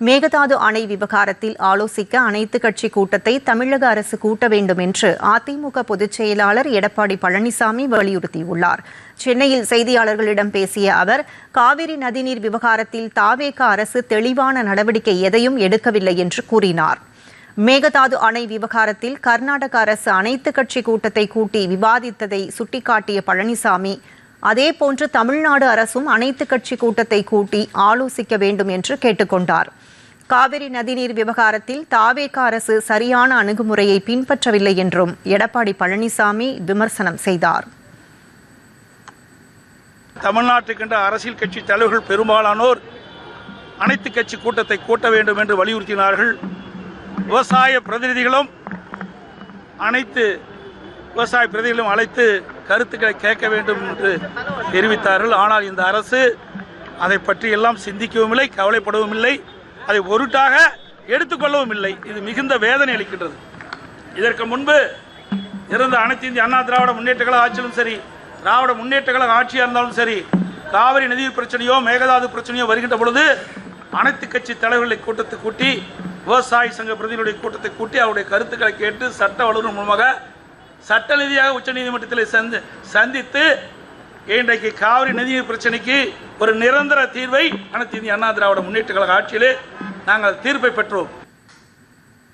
மேகதாது அணை விவகாரத்தில் ஆலோசிக்க அனைத்துக் கட்சி கூட்டத்தை தமிழக அரசு கூட்ட வேண்டும் என்று அதிமுக பொதுச் செயலாளர் எடப்பாடி பழனிசாமி வலியுறுத்தியுள்ளார். சென்னையில் செய்தியாளர்களிடம் பேசிய அவர், காவிரி நதிநீர் விவகாரத்தில் தாவேக அரசு தெளிவான நடவடிக்கை எதையும் எடுக்கவில்லை என்று கூறினார். மேகதாது அணை விவகாரத்தில் கர்நாடக அரசு அனைத்துக் கட்சி கூட்டத்தை கூட்டி விவாதித்ததை சுட்டிக்காட்டிய பழனிசாமி, அதேபோன்று தமிழ்நாடு அரசும் அனைத்துக் கட்சி கூட்டத்தை கூட்டி ஆலோசிக்க வேண்டும் என்று கேட்டுக்கொண்டார். காவிரி நதிநீர் விவகாரத்தில் தாவேக அரசு சரியான அணுகுமுறையை பின்பற்றவில்லை என்றும் எடப்பாடி பழனிசாமி விமர்சனம் செய்தார். தமிழ்நாட்டுக்கென்ற அரசியல் கட்சி தலைவர்கள் பெரும்பாலானோர் அனைத்து கட்சி கூட்டத்தை கூட்ட வேண்டும் என்று வலியுறுத்தினார்கள். விவசாய பிரதிநிதிகளும் அனைத்து விவசாய பிரதிநிதிகளும் அழைத்து கருத்துக்களை கேட்க வேண்டும் என்று தெரிவித்தார்கள். ஆனால் இந்த அரசு அதை பற்றி எல்லாம் சிந்திக்கவும் இல்லை, கவலைப்படவும் இல்லை, அதை பொருட்டாக எடுத்துக்கொள்ளவும் இல்லை. இது மிகுந்த வேதனை அளிக்கின்றது. இதற்கு முன்பு இருந்த அனைத்து இந்திய அண்ணா திராவிட முன்னேற்ற கழக ஆட்சியிலும் சரி, திராவிட முன்னேற்ற கழக ஆட்சியாக இருந்தாலும் சரி, காவிரி நதி பிரச்சனையோ மேகதாது பிரச்சனையோ வருகின்ற பொழுது அனைத்து கட்சி தலைவர்களை கூட்டத்தை கூட்டி, விவசாய சங்க பிரதிநிதிகளுடைய கூட்டத்தை கூட்டி அவருடைய கருத்துக்களை கேட்டு சட்ட வல்லுநர் மூலமாக சட்ட ரீதியாக உச்சநீதிமன்றத்தில் சந்தித்து இன்றைக்கு காவிரி நதிநீர் பிரச்சனைக்கு ஒரு நிரந்தர தீர்வை அனைத்து இந்திய அண்ணா திராவிட முன்னேற்ற கழக ஆட்சியிலே நாங்கள் தீர்ப்பை பெற்றோம்.